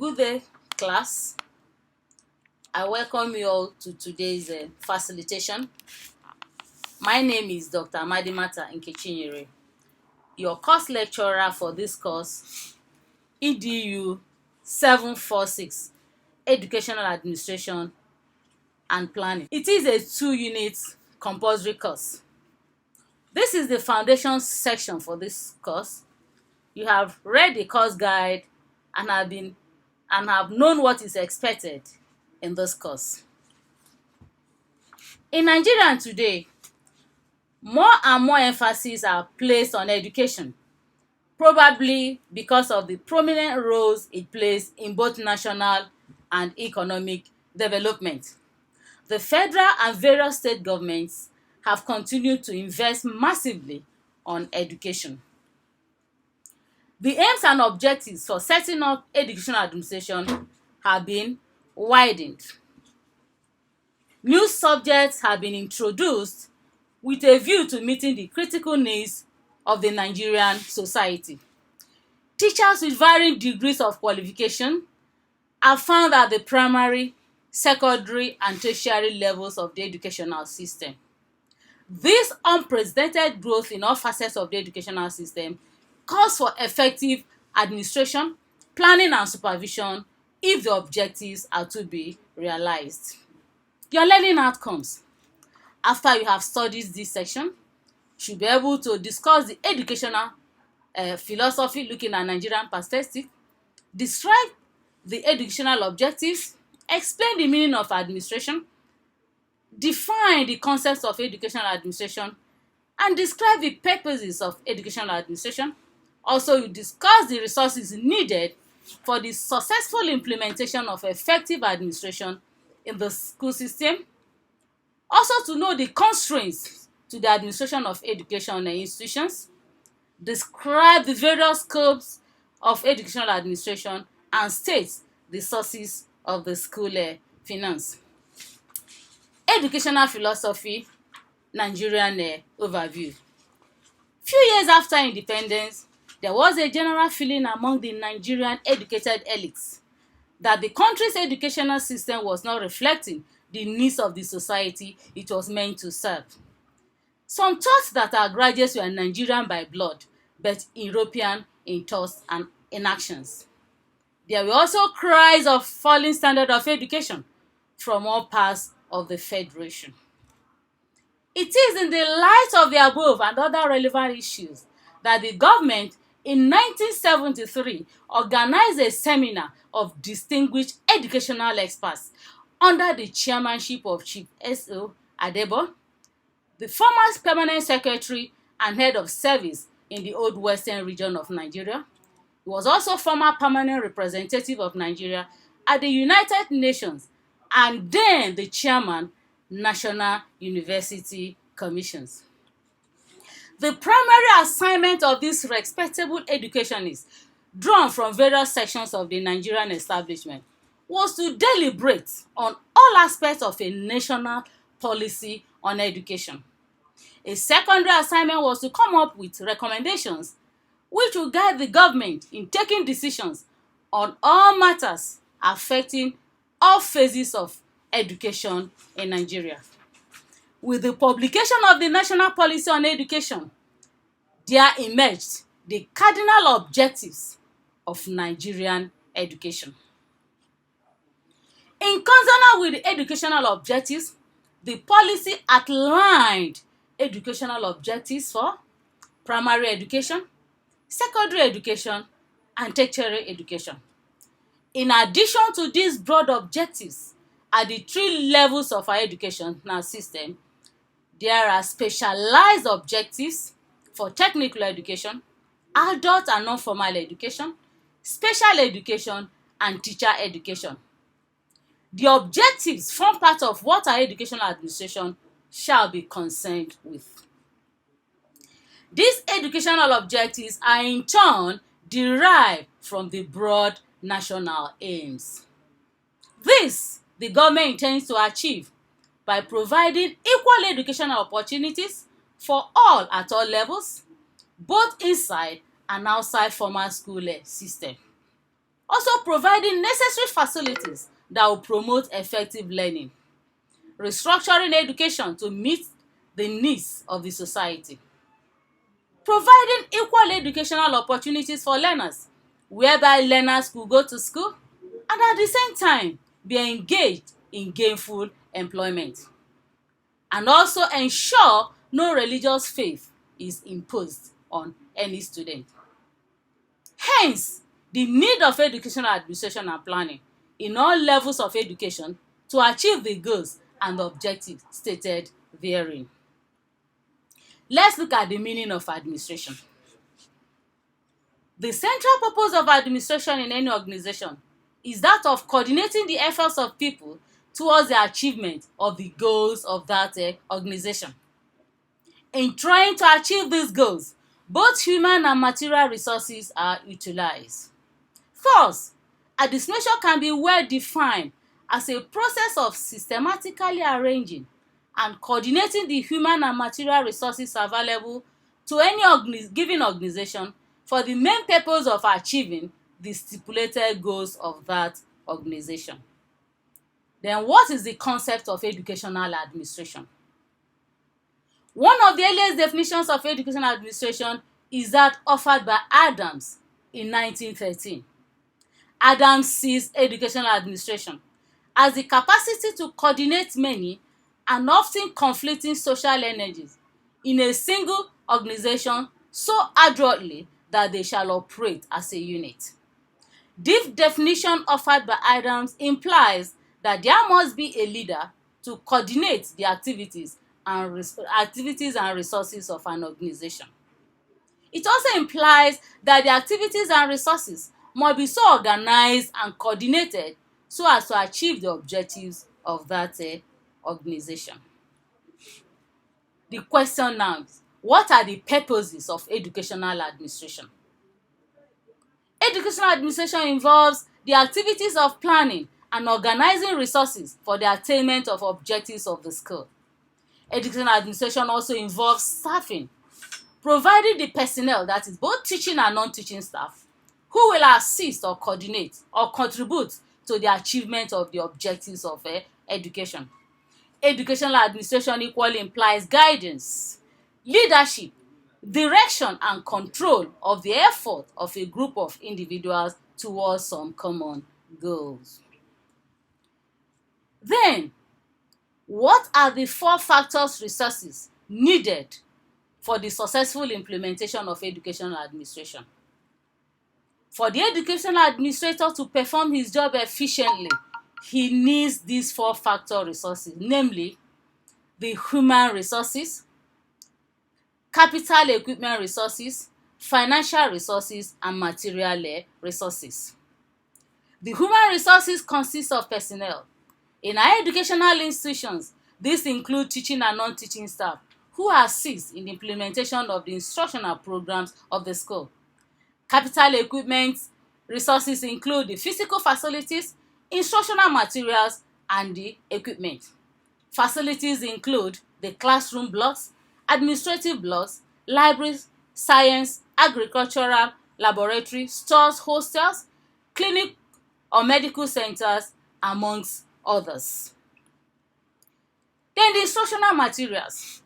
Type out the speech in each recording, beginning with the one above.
Good day, class. I welcome you all to today's facilitation. My name is Dr. Amadimata Nkechinyere, your course lecturer for this course, EDU 746, Educational Administration and Planning. It is a 2-unit compulsory course. This is the foundation section for this course. You have read the course guide and have known what is expected in this course. In Nigeria today, more and more emphasis are placed on education, probably because of the prominent roles it plays in both national and economic development. The federal and various state governments have continued to invest massively on education. The aims and objectives for setting up educational administration have been widened. New subjects have been introduced with a view to meeting the critical needs of the Nigerian society. Teachers with varying degrees of qualification have found at the primary, secondary, and tertiary levels of the educational system. This unprecedented growth in all facets of the educational system calls for effective administration, planning, and supervision if the objectives are to be realized. Your learning outcomes. After you have studied this section, you should be able to discuss the educational philosophy looking at Nigerian perspective, describe the educational objectives, explain the meaning of administration, define the concepts of educational administration, and describe the purposes of educational administration. Also, you discuss the resources needed for the successful implementation of effective administration in the school system. Also, to know the constraints to the administration of education institutions, describe the various scopes of educational administration, and state the sources of the school finance. Educational philosophy, Nigerian overview. Few years after independence, there was a general feeling among the Nigerian educated elites that the country's educational system was not reflecting the needs of the society it was meant to serve. Some thought that our graduates were Nigerian by blood, but European in thoughts and in actions. There were also cries of falling standard of education from all parts of the Federation. It is in the light of the above and other relevant issues that the government in 1973 organized a seminar of distinguished educational experts under the chairmanship of Chief S.O. Adebo, the former permanent secretary and head of service in the Old Western region of Nigeria. He was also former permanent representative of Nigeria at the United Nations and then the chairman, National University Commissions. The primary assignment of these respectable educationists, drawn from various sections of the Nigerian establishment, was to deliberate on all aspects of a national policy on education. A secondary assignment was to come up with recommendations which will guide the government in taking decisions on all matters affecting all phases of education in Nigeria. With the publication of the National Policy on Education, there emerged the cardinal objectives of Nigerian education. In consonance with the educational objectives, the policy outlined educational objectives for primary education, secondary education, and tertiary education. In addition to these broad objectives at the 3 levels of our educational system, there are specialized objectives for technical education, adult and non-formal education, special education, and teacher education. The objectives form part of what our educational administration shall be concerned with. These educational objectives are in turn derived from the broad national aims. This the government intends to achieve by providing equal educational opportunities for all at all levels, both inside and outside formal school system. Also providing necessary facilities that will promote effective learning. Restructuring education to meet the needs of the society. Providing equal educational opportunities for learners, whereby learners could go to school and at the same time be engaged in gainful employment. And also ensure no religious faith is imposed on any student. Hence, the need of educational administration and planning in all levels of education to achieve the goals and objectives stated therein. Let's look at the meaning of administration. The central purpose of administration in any organization is that of coordinating the efforts of people towards the achievement of the goals of that organization. In trying to achieve these goals, both human and material resources are utilized. Thus, administration can be well defined as a process of systematically arranging and coordinating the human and material resources available to any given organization for the main purpose of achieving the stipulated goals of that organization. Then what is the concept of educational administration? One of the earliest definitions of educational administration is that offered by Adams in 1913. Adams sees educational administration as the capacity to coordinate many and often conflicting social energies in a single organization so adroitly that they shall operate as a unit. This definition offered by Adams implies that there must be a leader to coordinate the activities and resources of an organization. It also implies that the activities and resources must be so organized and coordinated so as to achieve the objectives of that organization. The question now is, what are the purposes of educational administration? Educational administration involves the activities of planning and organizing resources for the attainment of objectives of the school. Educational administration also involves staffing, providing the personnel, that is both teaching and non-teaching staff, who will assist or coordinate or contribute to the achievement of the objectives of education. Educational administration equally implies guidance, leadership, direction and control of the effort of a group of individuals towards some common goals. Then, what are the 4 factors resources needed for the successful implementation of educational administration? For the educational administrator to perform his job efficiently, he needs these 4 factor resources, namely the human resources, capital equipment resources, financial resources, and material resources. The human resources consist of personnel. In our educational institutions, these include teaching and non-teaching staff who assist in the implementation of the instructional programs of the school. Capital equipment resources include the physical facilities, instructional materials, and the equipment. Facilities include the classroom blocks, administrative blocks, libraries, science, agricultural, laboratory, stores, hostels, clinic or medical centers, amongst others. Then the instructional materials.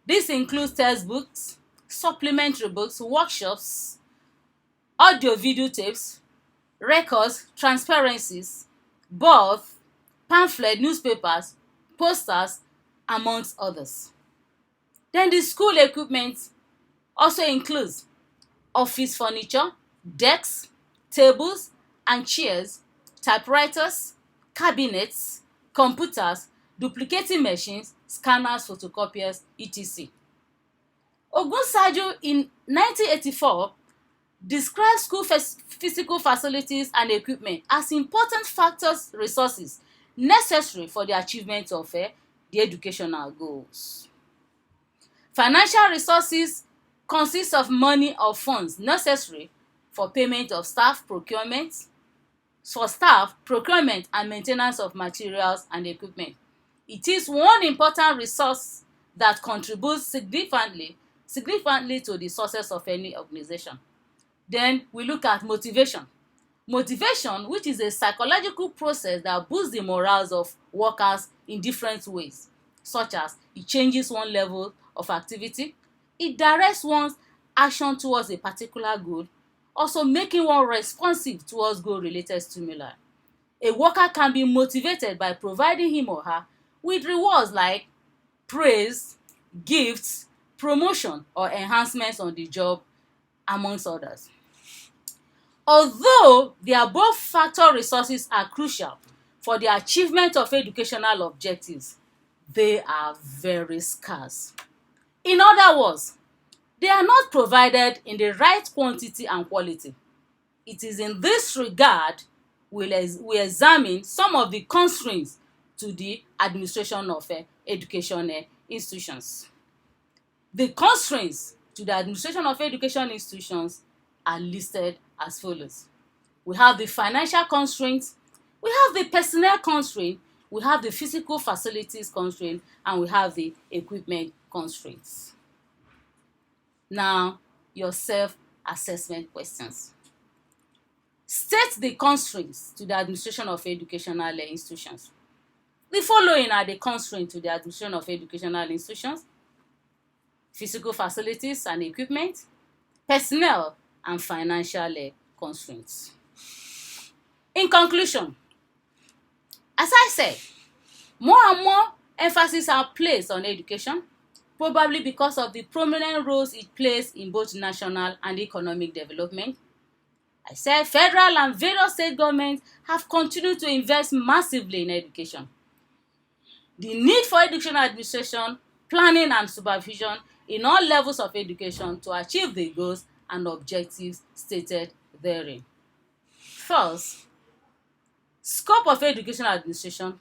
This includes textbooks, supplementary books, workshops, audio-video tapes, records, transparencies, boards, pamphlets, newspapers, posters, amongst others. Then the school equipment also includes office furniture, desks, tables and chairs, typewriters, cabinets, computers, duplicating machines, scanners, photocopiers, etc. Ogunsajo in 1984 described school physical facilities and equipment as important factors resources necessary for the achievement of the educational goals. Financial resources consist of money or funds necessary for payment of staff, procurement and maintenance of materials and equipment. It is one important resource that contributes significantly to the success of any organization. Then we look at motivation. Motivation, which is a psychological process that boosts the morals of workers in different ways, such as it changes one level of activity, it directs one's action towards a particular goal, also making one responsive towards goal-related stimuli. A worker can be motivated by providing him or her with rewards like praise, gifts, promotion, or enhancements on the job, amongst others. Although the above factor resources are crucial for the achievement of educational objectives, they are very scarce. In other words, they are not provided in the right quantity and quality. It is in this regard we examine some of the constraints to the administration of education institutions. The constraints to the administration of education institutions are listed as follows. We have the financial constraints, we have the personnel constraint, we have the physical facilities constraint, and we have the equipment constraints. Now, your self-assessment questions. State the constraints to the administration of educational institutions. The following are the constraints to the administration of educational institutions: physical facilities and equipment, personnel, and financial constraints. In conclusion, as I said, more and more emphasis are placed on education, probably because of the prominent roles it plays in both national and economic development. I said federal and various state governments have continued to invest massively in education. The need for educational administration, planning, and supervision in all levels of education to achieve the goals and objectives stated therein. First, scope of educational administration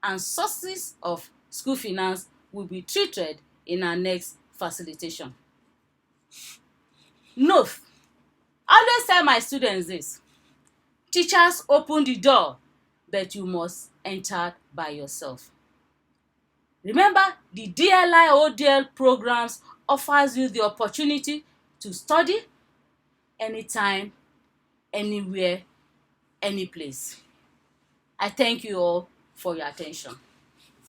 and sources of school finance will be treated in our next facilitation. Note, I always tell my students this: teachers open the door, but you must enter by yourself. Remember, the DLI ODL programs offers you the opportunity to study anytime, anywhere, any place. I thank you all for your attention.